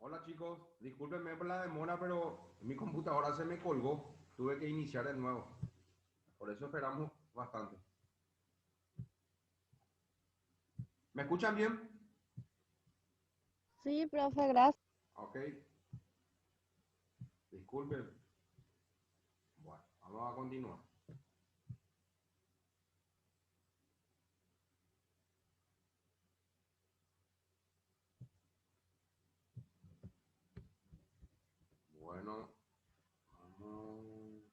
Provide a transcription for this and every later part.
Hola chicos, discúlpenme por la demora, pero mi computadora se me colgó. Tuve que iniciar de nuevo. Por eso esperamos bastante. ¿Me escuchan bien? Sí, profe, gracias. Ok, disculpen. Bueno, vamos a continuar. Bueno, vamos.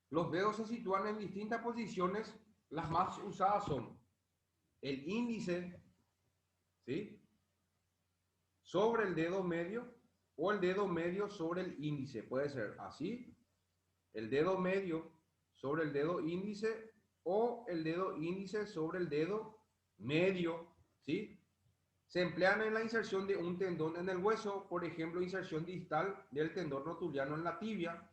Los dedos se sitúan en distintas posiciones. Las más usadas son el índice, ¿sí?, sobre el dedo medio o el dedo medio sobre el índice. Puede ser así, el dedo medio sobre el dedo índice o el dedo índice sobre el dedo medio, ¿sí? Se emplean en la inserción de un tendón en el hueso, por ejemplo, inserción distal del tendón rotuliano en la tibia,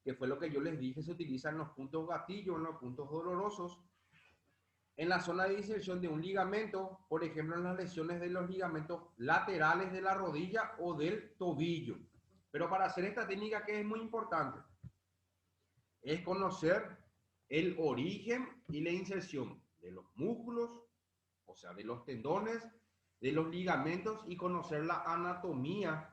que fue lo que yo les dije, se utiliza en los puntos gatillo, en los puntos dolorosos, en la zona de inserción de un ligamento, por ejemplo, en las lesiones de los ligamentos laterales de la rodilla o del tobillo. Pero para hacer esta técnica, que es muy importante, es conocer el origen y la inserción de los músculos, o sea, de los tendones, de los ligamentos, y conocer la anatomía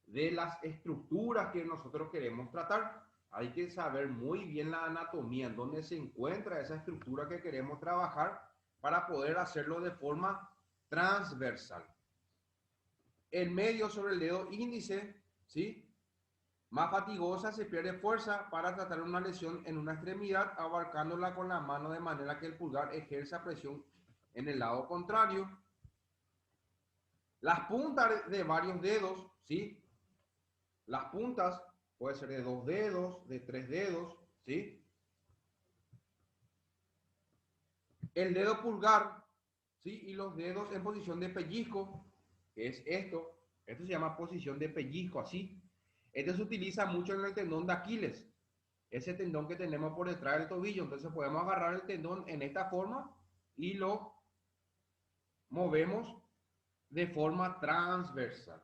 de las estructuras que nosotros queremos tratar. Hay que saber muy bien la anatomía, en dónde se encuentra esa estructura que queremos trabajar para poder hacerlo de forma transversal. El medio sobre el dedo índice, ¿sí? Más fatigosa, se pierde fuerza para tratar una lesión en una extremidad, abarcándola con la mano de manera que el pulgar ejerza presión en el lado contrario. Las puntas de varios dedos, ¿sí? Las puntas puede ser de 2 dedos, de 3 dedos, ¿sí? El dedo pulgar, ¿sí? Y los dedos en posición de pellizco, que es esto. Esto se llama posición de pellizco, así. Esto se utiliza mucho en el tendón de Aquiles, ese tendón que tenemos por detrás del tobillo. Entonces podemos agarrar el tendón en esta forma y lo movemos de forma transversal.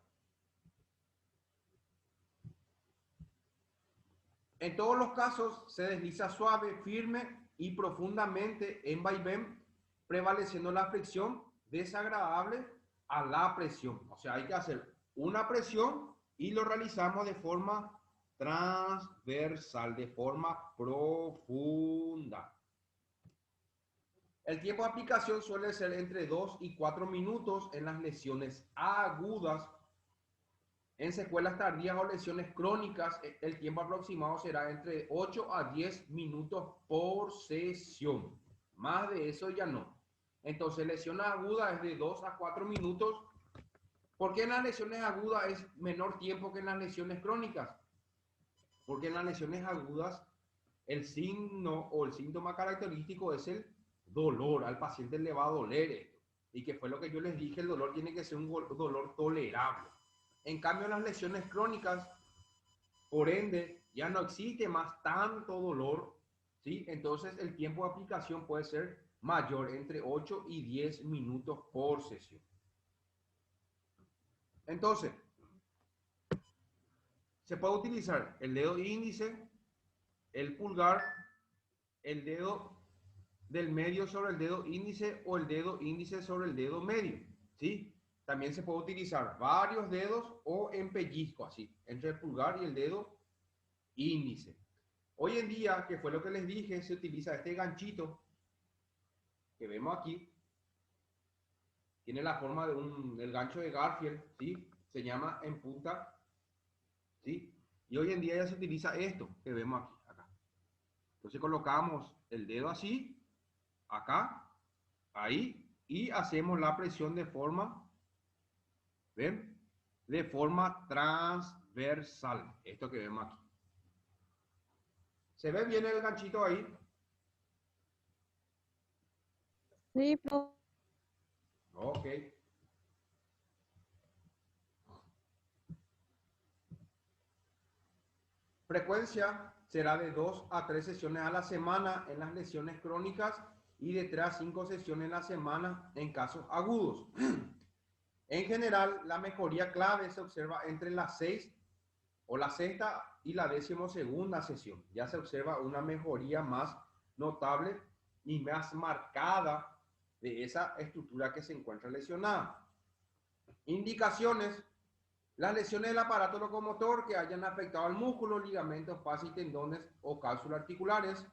En todos los casos se desliza suave, firme y profundamente en vaivén, prevaleciendo la fricción desagradable a la presión. O sea, hay que hacer una presión y lo realizamos de forma transversal, de forma profunda. El tiempo de aplicación suele ser entre 2 y 4 minutos en las lesiones agudas. En secuelas tardías o lesiones crónicas, el tiempo aproximado será entre 8 a 10 minutos por sesión. Más de eso ya no. Entonces, lesiones agudas es de 2 a 4 minutos. ¿Por qué en las lesiones agudas es menor tiempo que en las lesiones crónicas? Porque en las lesiones agudas el signo o el síntoma característico es el dolor. Al paciente le va a doler esto. Y que fue lo que yo les dije, el dolor tiene que ser un dolor tolerable. En cambio, en las lesiones crónicas, por ende, ya no existe más tanto dolor, ¿sí? Entonces el tiempo de aplicación puede ser mayor, entre 8 y 10 minutos por sesión. Entonces, se puede utilizar el dedo índice, el pulgar, el dedo del medio sobre el dedo índice o el dedo índice sobre el dedo medio, ¿sí? También se puede utilizar varios dedos o en pellizco, así, entre el pulgar y el dedo índice. Hoy en día, que fue lo que les dije, se utiliza este ganchito que vemos aquí. Tiene la forma de el gancho de Garfield, ¿sí? Se llama en punta, ¿sí? Y hoy en día ya se utiliza esto que vemos aquí, acá. Entonces colocamos el dedo así, acá, ahí, y hacemos la presión de forma, ¿ven? De forma transversal. Esto que vemos aquí. ¿Se ve bien el ganchito ahí? Sí, profe. Ok. Frecuencia será de 2 a 3 sesiones a la semana en las lesiones crónicas y de 3 a 5 sesiones a la semana en casos agudos. En general, la mejoría clave se observa entre la 6 o la sexta y la 12ª sesión. Ya se observa una mejoría más notable y más marcada de esa estructura que se encuentra lesionada. Indicaciones: las lesiones del aparato locomotor que hayan afectado al músculo, ligamentos, fascias y tendones o cápsulas articulares,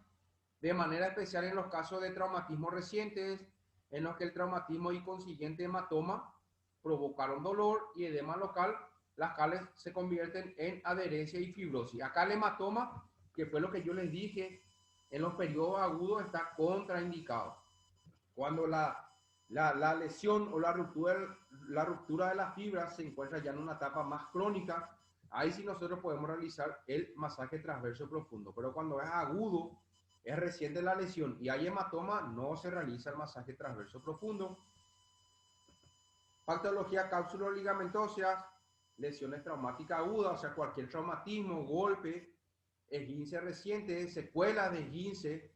de manera especial en los casos de traumatismos recientes, en los que el traumatismo y consiguiente hematoma provocaron dolor y edema local, las cuales se convierten en adherencia y fibrosis. Acá el hematoma, que fue lo que yo les dije, en los periodos agudos está contraindicado. Cuando la lesión o la ruptura de las fibras se encuentra ya en una etapa más crónica, ahí sí nosotros podemos realizar el masaje transverso profundo. Pero cuando es agudo, es reciente la lesión y hay hematoma, no se realiza el masaje transverso profundo. Patología cápsulo-ligamentóseas, lesiones traumáticas agudas, o sea, cualquier traumatismo, golpe, esguince reciente, secuelas de esguince,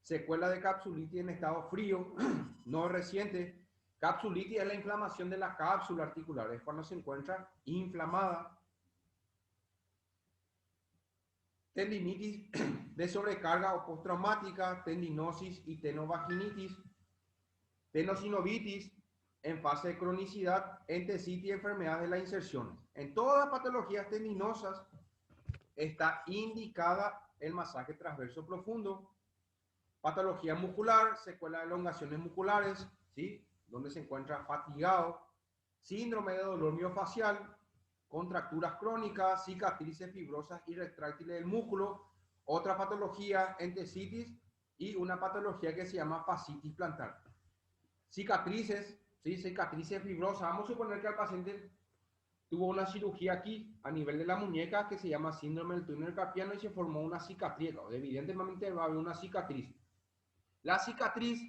secuela de capsulitis en estado frío, no reciente. Capsulitis es la inflamación de la cápsula articular, es cuando se encuentra inflamada. Tendinitis de sobrecarga o postraumática, tendinosis y tenovaginitis, tenosinovitis en fase de cronicidad, entesitis y enfermedades de las inserciones. En todas las patologías tendinosas está indicada el masaje transverso profundo. Patología muscular, secuela de elongaciones musculares, ¿sí? Donde se encuentra fatigado, síndrome de dolor miofacial, contracturas crónicas, cicatrices fibrosas y retráctiles del músculo, otra patología, entesitis y una patología que se llama fascitis plantar. Cicatrices, ¿sí? Cicatrices fibrosas. Vamos a suponer que el paciente tuvo una cirugía aquí a nivel de la muñeca que se llama síndrome del túnel carpiano y se formó una cicatriz. Evidentemente va a haber una cicatriz. La cicatriz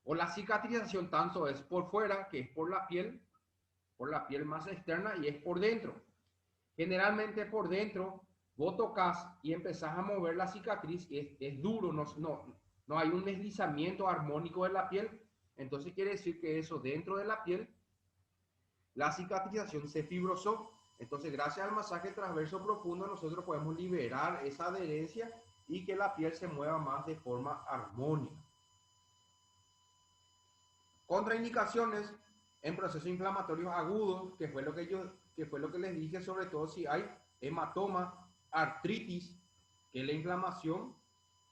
o la cicatrización tanto es por fuera, que es por la piel más externa, y es por dentro. Generalmente por dentro, vos tocas y empezás a mover la cicatriz, es duro, no hay un deslizamiento armónico de la piel, entonces quiere decir que eso dentro de la piel, la cicatrización se fibrosó. Entonces gracias al masaje transverso profundo nosotros podemos liberar esa adherencia y que la piel se mueva más de forma armónica. Contraindicaciones en procesos inflamatorios agudos, que fue lo que les dije, sobre todo si hay hematoma, artritis, que es la inflamación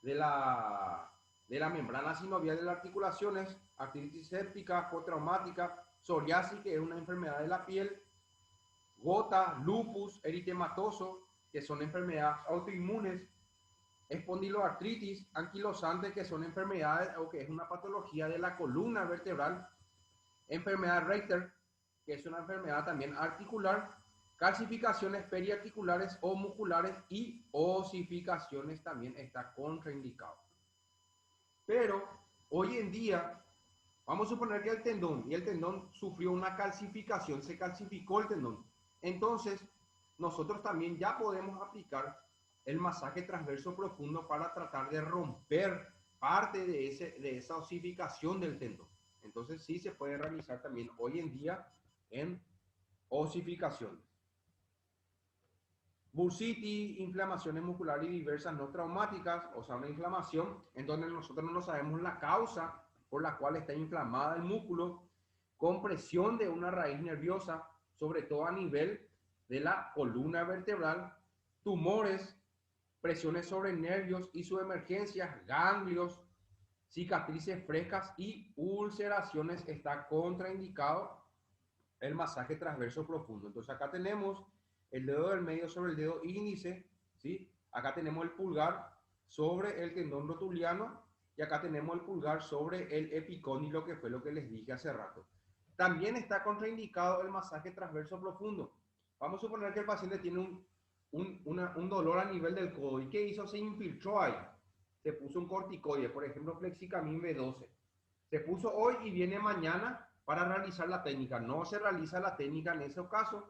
de la membrana sinovial de las articulaciones, artritis séptica, postraumática, psoriasis, que es una enfermedad de la piel, gota, lupus, eritematoso, que son enfermedades autoinmunes, espondiloartritis, anquilosante, que son enfermedades o que es una patología de la columna vertebral, enfermedad Reiter, que es una enfermedad también articular, calcificaciones periarticulares o musculares y osificaciones también está contraindicado. Pero hoy en día, vamos a suponer que el tendón sufrió una calcificación, se calcificó el tendón. Entonces, nosotros también ya podemos aplicar el masaje transverso profundo para tratar de romper parte de esa osificación del tendón. Entonces sí se puede realizar también hoy en día en osificaciones. Bursitis, inflamaciones musculares diversas no traumáticas, o sea, una inflamación en donde nosotros no sabemos la causa por la cual está inflamada el músculo, compresión de una raíz nerviosa, sobre todo a nivel de la columna vertebral, tumores, presiones sobre nervios y sus emergencias, ganglios, cicatrices frescas y ulceraciones, está contraindicado el masaje transverso profundo. Entonces acá tenemos el dedo del medio sobre el dedo índice, ¿sí? Acá tenemos el pulgar sobre el tendón rotuliano y acá tenemos el pulgar sobre el epicóndilo, que fue lo que les dije hace rato. También está contraindicado el masaje transverso profundo. Vamos a suponer que el paciente tiene un dolor a nivel del codo. ¿Y qué hizo? Se infiltró ahí. Se puso un corticoide, por ejemplo, Flexicamin B12. Se puso hoy y viene mañana para realizar la técnica. No se realiza la técnica en ese caso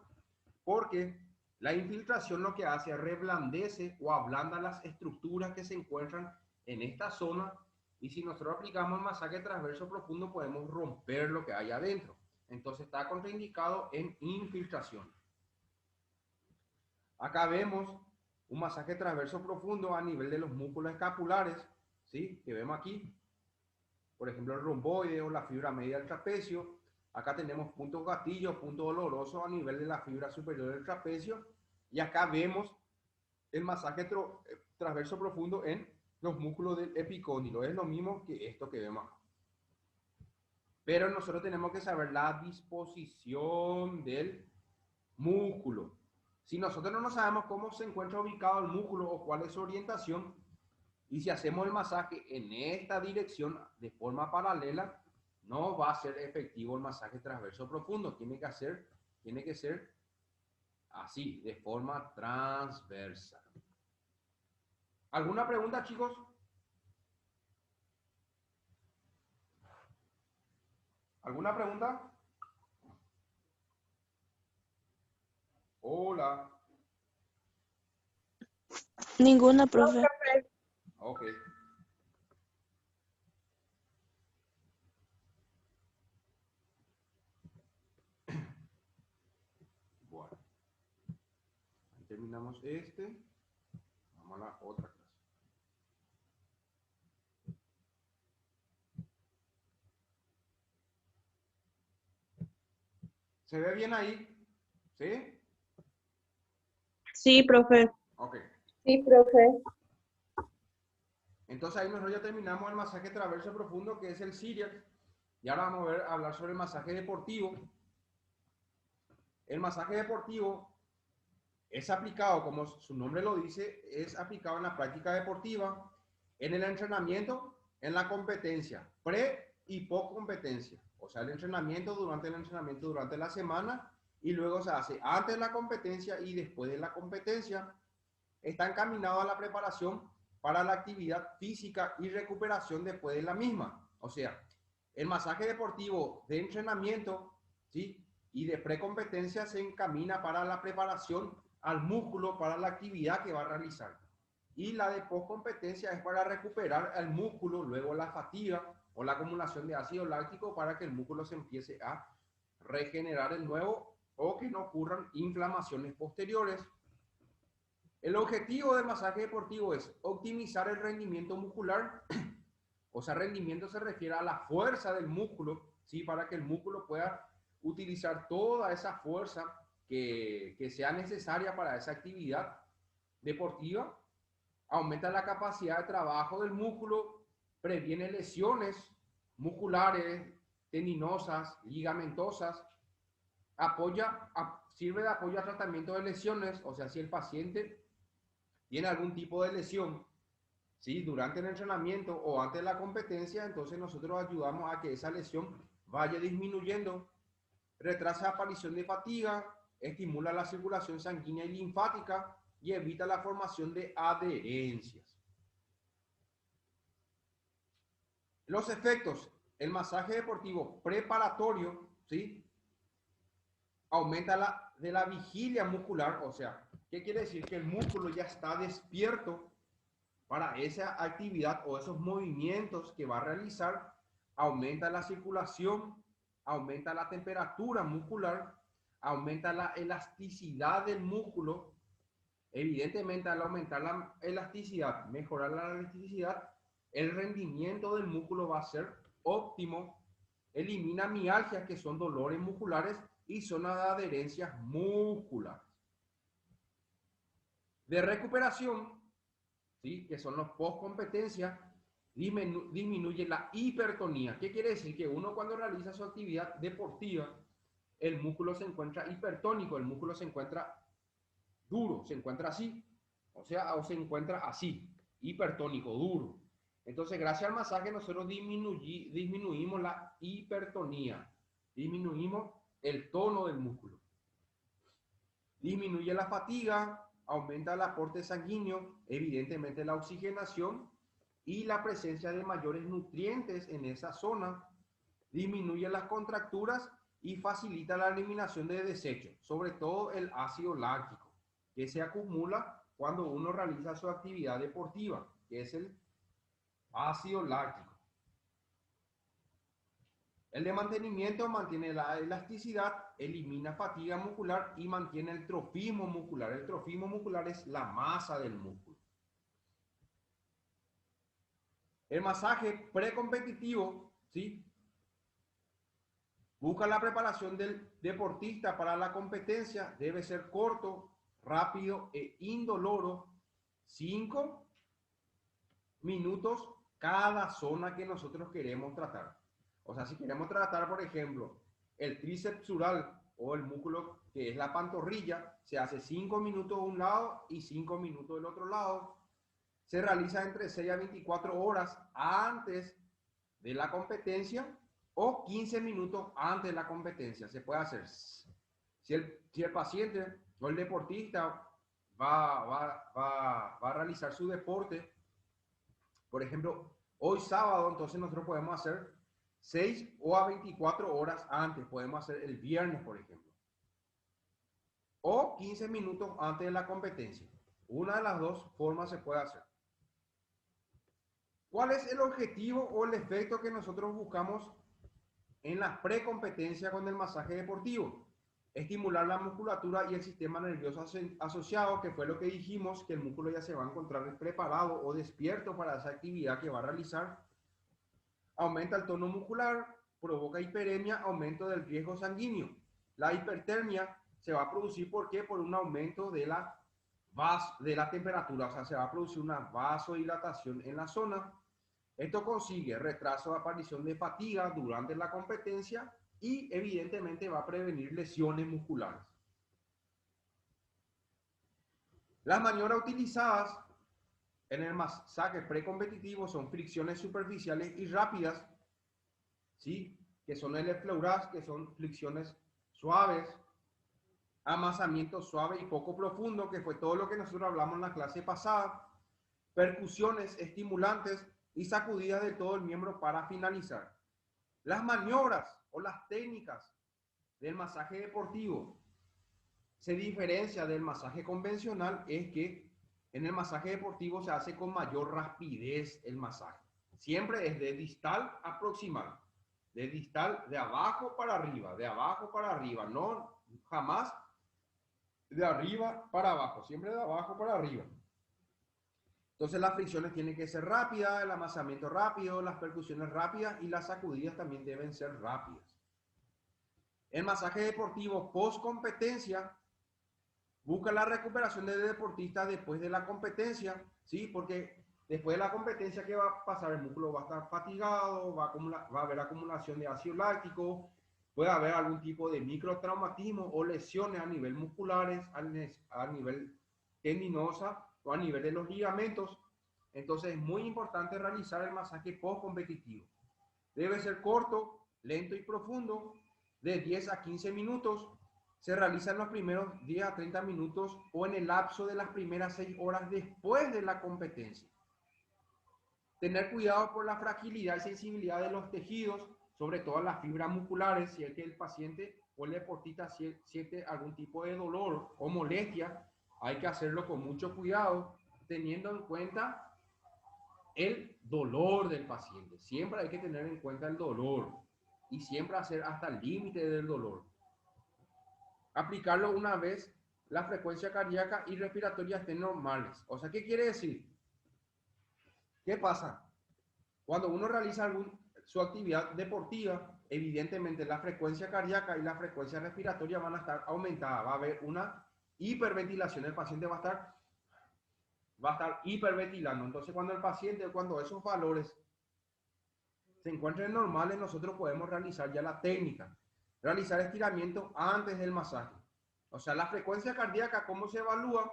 porque La infiltración lo que hace es reblandece o ablanda las estructuras que se encuentran en esta zona, y si nosotros aplicamos masaje transverso profundo podemos romper lo que hay adentro. Entonces está contraindicado en infiltración. Acá vemos un masaje transverso profundo a nivel de los músculos escapulares, ¿sí? Que vemos aquí, por ejemplo, el romboide o la fibra media del trapecio. Acá tenemos puntos gatillos, puntos dolorosos a nivel de la fibra superior del trapecio. Y acá vemos el masaje transverso profundo en los músculos del epicóndilo. Es lo mismo que esto que vemos acá. Pero nosotros tenemos que saber la disposición del músculo. Si nosotros no sabemos cómo se encuentra ubicado el músculo o cuál es su orientación, y si hacemos el masaje en esta dirección de forma paralela, no va a ser efectivo el masaje transverso profundo. Tiene que ser así, de forma transversa. ¿Alguna pregunta, chicos? ¿Alguna pregunta? Hola. Ninguna, profe. Ok. Bueno. Ahí terminamos este. Vamos a la otra clase. ¿Se ve bien ahí? ¿Sí? Sí, profe. Ok. Sí, profe. Entonces ahí nosotros ya terminamos el masaje transverso profundo, que es el Cyriax. Y ahora vamos a hablar sobre el masaje deportivo. El masaje deportivo es aplicado, como su nombre lo dice, es aplicado en la práctica deportiva, en el entrenamiento, en la competencia, pre y post competencia. O sea, el entrenamiento, durante la semana, y luego se hace antes de la competencia y después de la competencia. Está encaminado a la preparación para la actividad física y recuperación después de la misma. O sea, el masaje deportivo de entrenamiento, ¿sí? Y de precompetencia se encamina para la preparación al músculo para la actividad que va a realizar. Y la de postcompetencia es para recuperar el músculo luego la fatiga o la acumulación de ácido láctico para que el músculo se empiece a regenerar de nuevo o que no ocurran inflamaciones posteriores. El objetivo del masaje deportivo es optimizar el rendimiento muscular. O sea, rendimiento se refiere a la fuerza del músculo, ¿sí? Para que el músculo pueda utilizar toda esa fuerza que sea necesaria para esa actividad deportiva. Aumenta la capacidad de trabajo del músculo, previene lesiones musculares, tendinosas, ligamentosas, sirve de apoyo al tratamiento de lesiones. O sea, si el paciente tiene algún tipo de lesión, ¿sí? Durante el entrenamiento o antes de la competencia, entonces nosotros ayudamos a que esa lesión vaya disminuyendo, retrasa la aparición de fatiga, estimula la circulación sanguínea y linfática y evita la formación de adherencias. Los efectos: el masaje deportivo preparatorio, ¿sí? Aumenta la vigilia muscular. O sea, ¿qué quiere decir? Que el músculo ya está despierto para esa actividad o esos movimientos que va a realizar. Aumenta la circulación, aumenta la temperatura muscular, aumenta la elasticidad del músculo. Evidentemente, al aumentar la elasticidad, mejorar la elasticidad, el rendimiento del músculo va a ser óptimo. Elimina mialgias, que son dolores musculares, y zonas de adherencias musculares. De recuperación, ¿sí? Que son los post competencia, disminuye la hipertonía. ¿Qué quiere decir? Que uno, cuando realiza su actividad deportiva, el músculo se encuentra hipertónico, el músculo se encuentra duro, se encuentra así, o sea, o se encuentra así, hipertónico, duro. Entonces, gracias al masaje nosotros disminuimos la hipertonía, disminuimos el tono del músculo, disminuye la fatiga, aumenta el aporte sanguíneo, evidentemente la oxigenación y la presencia de mayores nutrientes en esa zona, disminuye las contracturas y facilita la eliminación de desechos, sobre todo el ácido láctico. que se acumula cuando uno realiza su actividad deportiva, que es el ácido láctico. El de mantenimiento mantiene la elasticidad, elimina fatiga muscular y mantiene el trofismo muscular. El trofismo muscular es la masa del músculo. El masaje precompetitivo, ¿sí?, busca la preparación del deportista para la competencia. Debe ser corto, rápido e indoloro. 5 minutos cada zona que nosotros queremos tratar. O sea, si queremos tratar, por ejemplo, el tríceps sural o el músculo que es la pantorrilla, se hace 5 minutos de un lado y 5 minutos del otro lado. Se realiza entre 6 a 24 horas antes de la competencia o 15 minutos antes de la competencia. Se puede hacer. Si el paciente o el deportista va a realizar su deporte, por ejemplo, hoy sábado, entonces nosotros podemos hacer 6 o a 24 horas antes. Podemos hacer el viernes, por ejemplo. O 15 minutos antes de la competencia. Una de las dos formas se puede hacer. ¿Cuál es el objetivo o el efecto que nosotros buscamos en la precompetencia con el masaje deportivo? Estimular la musculatura y el sistema nervioso asociado, que fue lo que dijimos, que el músculo ya se va a encontrar preparado o despierto para esa actividad que va a realizar. Aumenta el tono muscular, provoca hiperemia, aumento del riesgo sanguíneo. La hipertermia se va a producir, ¿por qué? Por un aumento de la temperatura, o sea, se va a producir una vasodilatación en la zona. Esto consigue retraso de aparición de fatiga durante la competencia y evidentemente va a prevenir lesiones musculares. Las maniobras utilizadas en el masaje precompetitivo son fricciones superficiales y rápidas, ¿sí?, que son el effleurage, que son fricciones suaves, amasamiento suave y poco profundo, que fue todo lo que nosotros hablamos en la clase pasada, percusiones estimulantes y sacudidas de todo el miembro para finalizar. Las maniobras o las técnicas del masaje deportivo se diferencia del masaje convencional, es que en el masaje deportivo se hace con mayor rapidez el masaje. Siempre es de distal a proximal, de distal de abajo para arriba, no jamás de arriba para abajo, siempre de abajo para arriba. Entonces las fricciones tienen que ser rápidas, el amasamiento rápido, las percusiones rápidas y las sacudidas también deben ser rápidas. El masaje deportivo post competencia busca la recuperación del deportista después de la competencia, ¿sí? Porque después de la competencia, ¿qué va a pasar? El músculo va a estar fatigado, va a haber acumulación de ácido láctico, puede haber algún tipo de microtraumatismo o lesiones a nivel musculares, a nivel tendinosa o a nivel de los ligamentos. Entonces es muy importante realizar el masaje post-competitivo. Debe ser corto, lento y profundo, de 10 a 15 minutos. Se realiza en los primeros 10 a 30 minutos o en el lapso de las primeras 6 horas después de la competencia. Tener cuidado por la fragilidad y sensibilidad de los tejidos, sobre todo las fibras musculares, si es que el paciente o el deportista siente algún tipo de dolor o molestia, hay que hacerlo con mucho cuidado, teniendo en cuenta el dolor del paciente. Siempre hay que tener en cuenta el dolor y siempre hacer hasta el límite del dolor. Aplicarlo una vez la frecuencia cardíaca y respiratoria estén normales. O sea, ¿qué quiere decir? ¿Qué pasa? Cuando uno realiza su actividad deportiva, evidentemente la frecuencia cardíaca y la frecuencia respiratoria van a estar aumentadas. Va a haber una hiperventilación. El paciente va a estar hiperventilando. Entonces, cuando esos valores se encuentren normales, nosotros podemos realizar ya la técnica. Realizar estiramiento antes del masaje. O sea, la frecuencia cardíaca, ¿cómo se evalúa?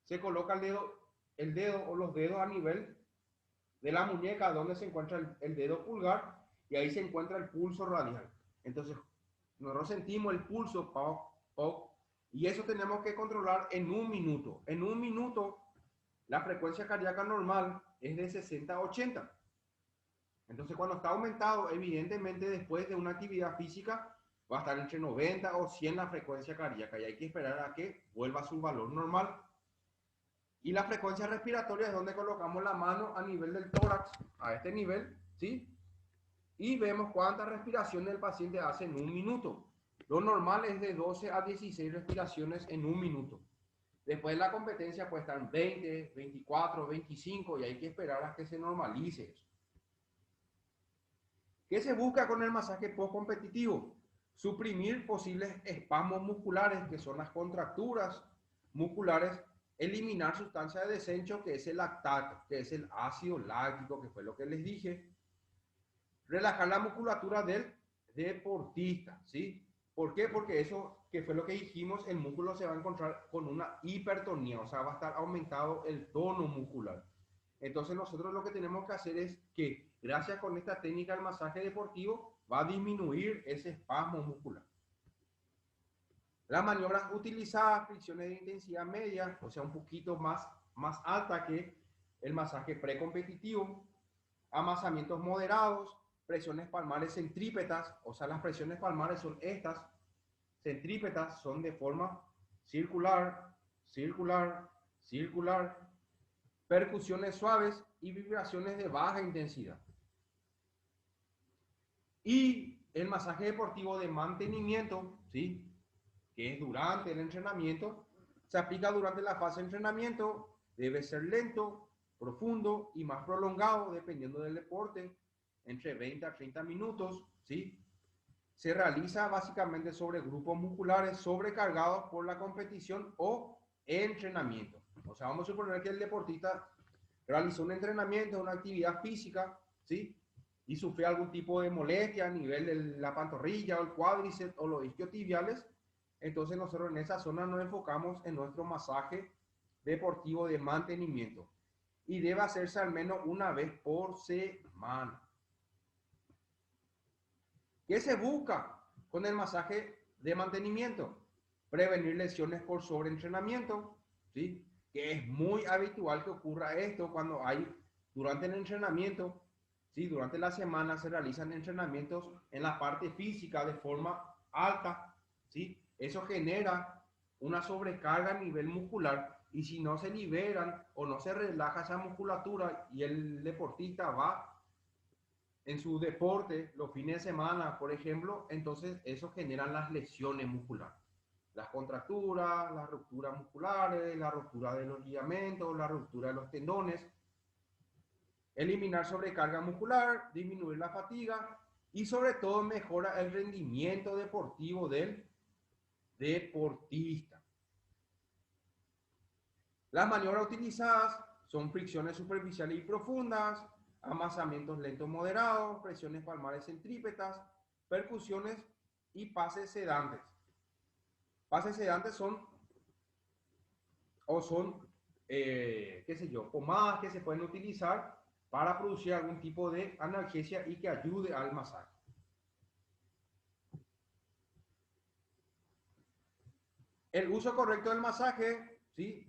Se coloca el dedo o los dedos a nivel de la muñeca donde se encuentra el dedo pulgar y ahí se encuentra el pulso radial. Entonces, nosotros sentimos el pulso, y eso tenemos que controlar en un minuto. En un minuto, la frecuencia cardíaca normal es de 60 a 80. Entonces, cuando está aumentado, evidentemente después de una actividad física, Va a estar entre 90 o 100 la frecuencia cardíaca y hay que esperar a que vuelva a su valor normal. Y la frecuencia respiratoria es donde colocamos la mano a nivel del tórax, a este nivel, ¿sí? Y vemos cuántas respiraciones el paciente hace en un minuto. Lo normal es de 12 a 16 respiraciones en un minuto. Después de la competencia puede estar en 20, 24, 25 y hay que esperar a que se normalice eso. ¿Qué se busca con el masaje post-competitivo? Suprimir posibles espasmos musculares, que son las contracturas musculares, eliminar sustancia de desecho, que es el lactato, que es el ácido láctico, que fue lo que les dije. Relajar la musculatura del deportista, ¿sí? ¿Por qué? Porque eso, que fue lo que dijimos, el músculo se va a encontrar con una hipertonía, o sea, va a estar aumentado el tono muscular. Entonces nosotros lo que tenemos que hacer es que, gracias con esta técnica del masaje deportivo, va a disminuir ese espasmo muscular. Las maniobras utilizadas, fricciones de intensidad media, o sea, un poquito más alta que el masaje precompetitivo, amasamientos moderados, presiones palmares centrípetas, o sea, las presiones palmares son estas, centrípetas son de forma circular, circular, circular, percusiones suaves y vibraciones de baja intensidad. Y el masaje deportivo de mantenimiento, ¿sí?, que es durante el entrenamiento, se aplica durante la fase de entrenamiento, debe ser lento, profundo y más prolongado, dependiendo del deporte, entre 20 a 30 minutos, ¿sí? Se realiza básicamente sobre grupos musculares sobrecargados por la competición o entrenamiento. O sea, vamos a suponer que el deportista realizó un entrenamiento, una actividad física, ¿sí?, y sufrió algún tipo de molestia a nivel de la pantorrilla o el cuádriceps o los isquiotibiales. Entonces nosotros en esa zona nos enfocamos en nuestro masaje deportivo de mantenimiento y debe hacerse al menos una vez por semana. ¿Qué se busca con el masaje de mantenimiento? Prevenir lesiones por sobreentrenamiento, ¿sí?, que es muy habitual que ocurra esto cuando hay, durante el entrenamiento, ¿sí?, durante la semana se realizan entrenamientos en la parte física de forma alta, ¿sí? Eso genera una sobrecarga a nivel muscular y si no se liberan o no se relaja esa musculatura y el deportista va en su deporte los fines de semana, por ejemplo, entonces eso genera las lesiones musculares. Las contracturas, las rupturas musculares, la ruptura de los ligamentos, la ruptura de los tendones. Eliminar sobrecarga muscular, disminuir la fatiga y sobre todo mejora el rendimiento deportivo del deportista. Las maniobras utilizadas son fricciones superficiales y profundas, amasamientos lentos moderados, presiones palmares centrípetas, percusiones y pases sedantes. Pases sedantes son qué sé yo, pomadas que se pueden utilizar para producir algún tipo de analgesia y que ayude al masaje. El uso correcto del masaje, ¿sí?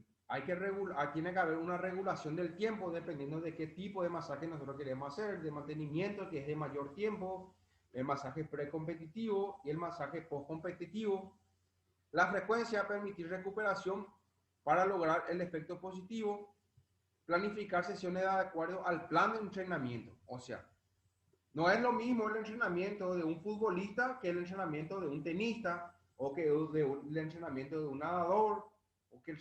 Tiene que haber una regulación del tiempo dependiendo de qué tipo de masaje nosotros queremos hacer, de mantenimiento, que es de mayor tiempo, el masaje precompetitivo y el masaje postcompetitivo. La frecuencia permitir recuperación para lograr el efecto positivo. Planificar sesiones de acuerdo al plan de entrenamiento. O sea, no es lo mismo el entrenamiento de un futbolista que el entrenamiento de un tenista o que el entrenamiento de un nadador o que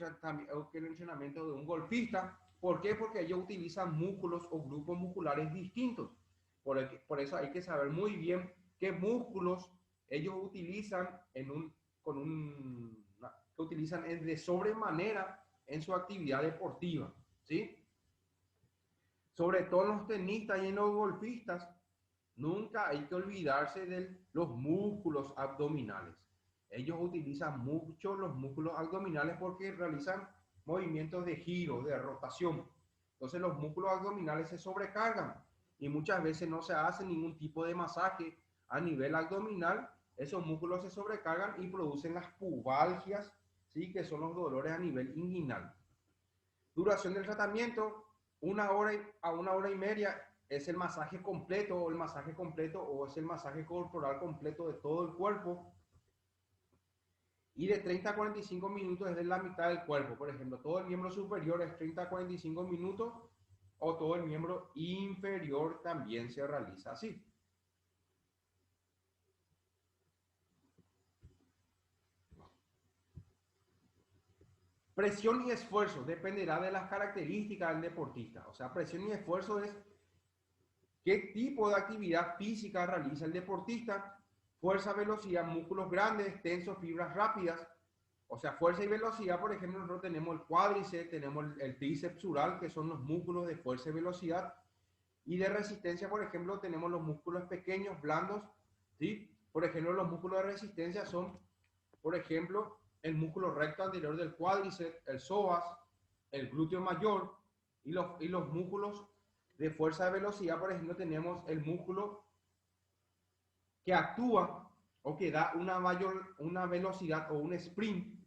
el entrenamiento de un golfista. ¿Por qué? Porque ellos utilizan músculos o grupos musculares distintos. Por eso hay que saber muy bien qué músculos ellos utilizan que utilizan de sobremanera en su actividad deportiva, ¿sí? Sobre todo en los tenistas y en los golfistas, nunca hay que olvidarse de los músculos abdominales. Ellos utilizan mucho los músculos abdominales porque realizan movimientos de giro, de rotación. Entonces los músculos abdominales se sobrecargan y muchas veces no se hace ningún tipo de masaje a nivel abdominal. Esos músculos se sobrecargan y producen las pubalgias, ¿sí?, que son los dolores a nivel inguinal. Duración del tratamiento, 1 hora a 1 hora y media es el masaje completo o el masaje completo o es el masaje corporal completo de todo el cuerpo. Y de 30 a 45 minutos es de la mitad del cuerpo. Por ejemplo, todo el miembro superior es 30 a 45 minutos o todo el miembro inferior también se realiza así. Presión y esfuerzo dependerá de las características del deportista. O sea, presión y esfuerzo es qué tipo de actividad física realiza el deportista. Fuerza, velocidad, músculos grandes, tensos, fibras rápidas. O sea, fuerza y velocidad, por ejemplo, nosotros tenemos el cuádriceps, tenemos el tríceps sural, que son los músculos de fuerza y velocidad. Y de resistencia, por ejemplo, tenemos los músculos pequeños, blandos, ¿sí? Por ejemplo, los músculos de resistencia son, por ejemplo, el músculo recto anterior del cuádriceps, el psoas, el glúteo mayor, y los músculos de fuerza de velocidad, por ejemplo, tenemos el músculo que actúa o que da una velocidad o un sprint,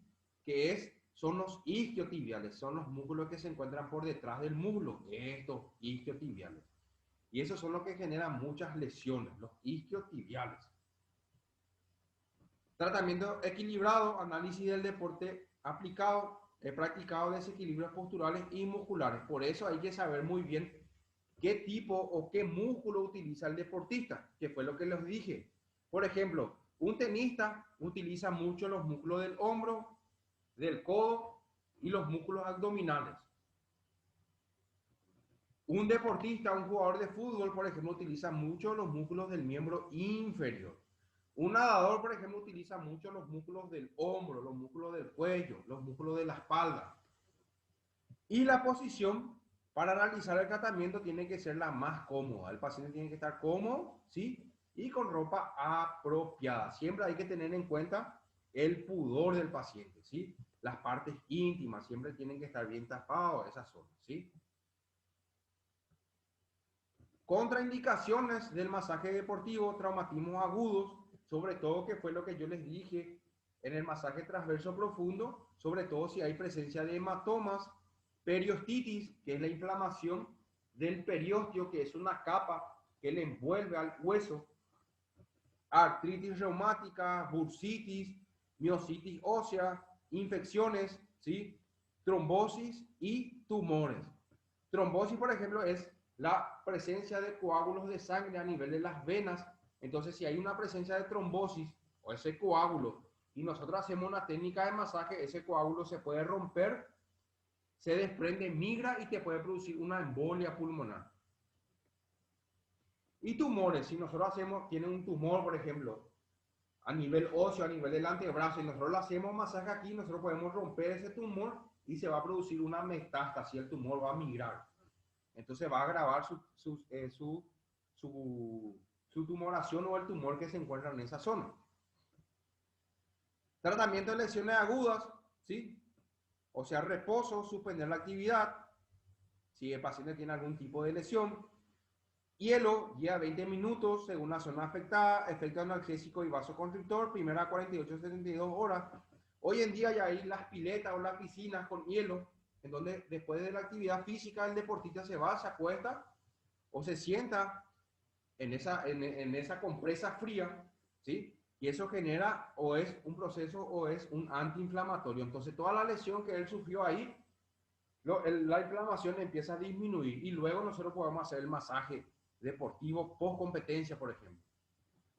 son los isquiotibiales, son los músculos que se encuentran por detrás del muslo, estos isquiotibiales. Y esos son los que generan muchas lesiones, los isquiotibiales. Tratamiento equilibrado, análisis del deporte aplicado, he practicado desequilibrios posturales y musculares. Por eso hay que saber muy bien qué tipo o qué músculo utiliza el deportista, que fue lo que les dije. Por ejemplo, un tenista utiliza mucho los músculos del hombro, del codo y los músculos abdominales. Un deportista, un jugador de fútbol, por ejemplo, utiliza mucho los músculos del miembro inferior. Un nadador, por ejemplo, utiliza mucho los músculos del hombro, los músculos del cuello, los músculos de la espalda. Y la posición para realizar el tratamiento tiene que ser la más cómoda. El paciente tiene que estar cómodo, ¿sí? Y con ropa apropiada. Siempre hay que tener en cuenta el pudor del paciente, ¿sí? Las partes íntimas siempre tienen que estar bien tapadas, esas zonas, ¿sí? Contraindicaciones del masaje deportivo, traumatismos agudos, sobre todo que fue lo que yo les dije en el masaje transverso profundo, sobre todo si hay presencia de hematomas, periostitis, que es la inflamación del periósteo, que es una capa que le envuelve al hueso, artritis reumática, bursitis, miositis ósea, infecciones, ¿sí? Trombosis y tumores. Trombosis, por ejemplo, es la presencia de coágulos de sangre a nivel de las venas. Entonces, si hay una presencia de trombosis o ese coágulo y nosotros hacemos una técnica de masaje, ese coágulo se puede romper, se desprende, migra y te puede producir una embolia pulmonar. Y tumores, si nosotros tiene un tumor, por ejemplo, a nivel óseo, a nivel del antebrazo, y nosotros le hacemos masaje aquí, nosotros podemos romper ese tumor y se va a producir una metástasis, el tumor va a migrar. Entonces va a agravar su tumoración o el tumor que se encuentra en esa zona. Tratamiento de lesiones agudas, ¿sí? O sea, reposo, suspender la actividad, si el paciente tiene algún tipo de lesión. Hielo, guía 20 minutos según la zona afectada, efecto analgésico y vasoconstrictor, primera 48 a 72 horas. Hoy en día ya hay las piletas o las piscinas con hielo, en donde después de la actividad física el deportista se va, se acuesta o se sienta en esa compresa fría, ¿sí? Y eso genera o es un proceso o es un antiinflamatorio. Entonces toda la lesión que él sufrió ahí, la inflamación empieza a disminuir y luego nosotros podemos hacer el masaje deportivo post competencia, por ejemplo.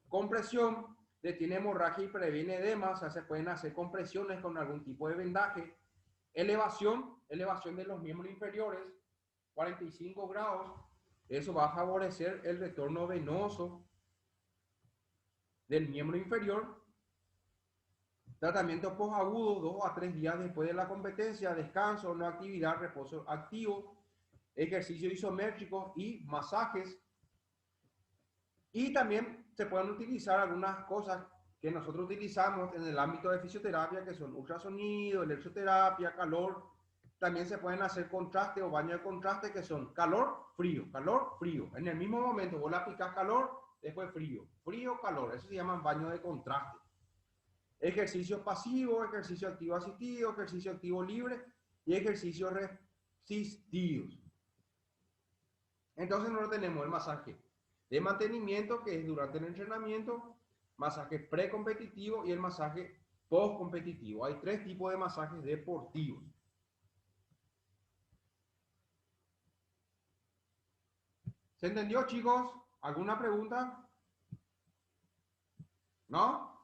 Compresión, detiene hemorragia y previene edemas, o sea, se pueden hacer compresiones con algún tipo de vendaje. Elevación de los miembros inferiores, 45 grados, eso va a favorecer el retorno venoso del miembro inferior. Tratamiento posagudo, 2 a 3 días después de la competencia, descanso, no actividad, reposo activo, ejercicio isométrico y masajes. Y también se pueden utilizar algunas cosas que nosotros utilizamos en el ámbito de fisioterapia, que son ultrasonido, electroterapia, calor. También se pueden hacer contraste o baño de contraste, que son calor, frío, calor, frío. En el mismo momento vos le aplicás calor, después frío, frío, calor. Eso se llaman baño de contraste. Ejercicio pasivo, ejercicio activo asistido, ejercicio activo libre y ejercicios resistidos. Entonces nosotros tenemos el masaje de mantenimiento, que es durante el entrenamiento, masaje precompetitivo y el masaje postcompetitivo. Hay 3 tipos de masajes deportivos. ¿Se entendió, chicos? ¿Alguna pregunta? ¿No?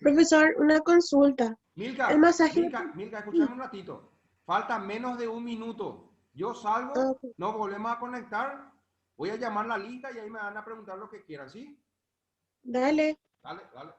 Profesor, una consulta. Milka, El masaje... Milka, escúchame un ratito. Falta menos de 1 minuto. Yo salgo, Ok, nos volvemos a conectar. Voy a llamar la lista y ahí me van a preguntar lo que quieran, ¿sí? dale. Dale, dale.